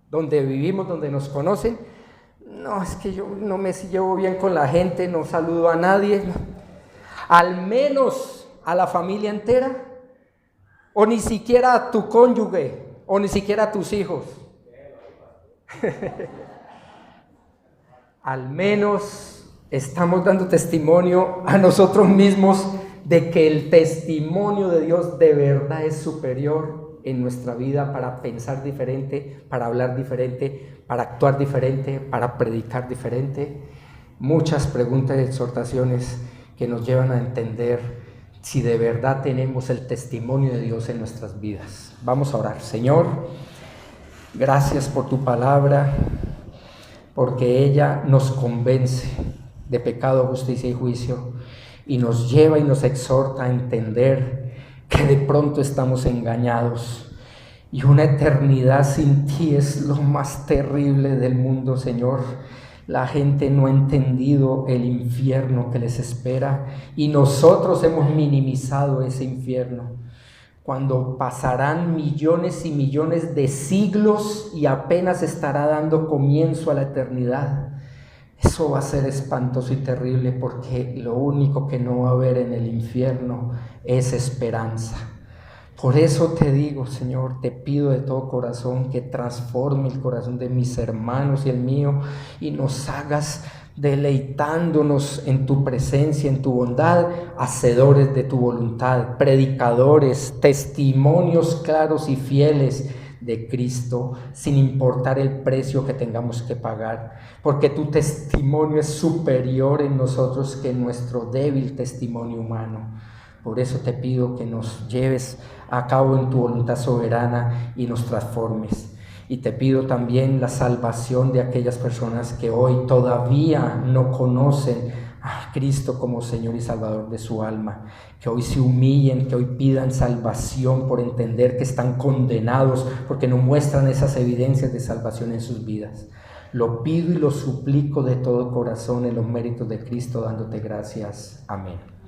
donde vivimos, donde nos conocen. No, es que yo no me llevo bien con la gente, no saludo a nadie. No. Al menos a la familia entera, o ni siquiera a tu cónyuge, o ni siquiera a tus hijos. Al menos estamos dando testimonio a nosotros mismos de que el testimonio de Dios de verdad es superior en nuestra vida para pensar diferente, para hablar diferente, para actuar diferente, para predicar diferente. Muchas preguntas y exhortaciones que nos llevan a entender si de verdad tenemos el testimonio de Dios en nuestras vidas. Vamos a orar. Señor, gracias por tu palabra, porque ella nos convence de pecado, justicia y juicio, y nos lleva y nos exhorta a entender que de pronto estamos engañados, y una eternidad sin ti es lo más terrible del mundo, Señor. La gente no ha entendido el infierno que les espera y nosotros hemos minimizado ese infierno. Cuando pasarán millones y millones de siglos y apenas estará dando comienzo a la eternidad, eso va a ser espantoso y terrible, porque lo único que no va a haber en el infierno es esperanza. Por eso te digo, Señor, te pido de todo corazón que transforme el corazón de mis hermanos y el mío y nos hagas deleitándonos en tu presencia, en tu bondad, hacedores de tu voluntad, predicadores, testimonios claros y fieles de Cristo, sin importar el precio que tengamos que pagar, porque tu testimonio es superior en nosotros que nuestro débil testimonio humano. Por eso te pido que nos lleves a cabo en tu voluntad soberana y nos transformes. Y te pido también la salvación de aquellas personas que hoy todavía no conocen a Cristo como Señor y Salvador de su alma. Que hoy se humillen, que hoy pidan salvación por entender que están condenados porque no muestran esas evidencias de salvación en sus vidas. Lo pido y lo suplico de todo corazón en los méritos de Cristo, dándote gracias. Amén.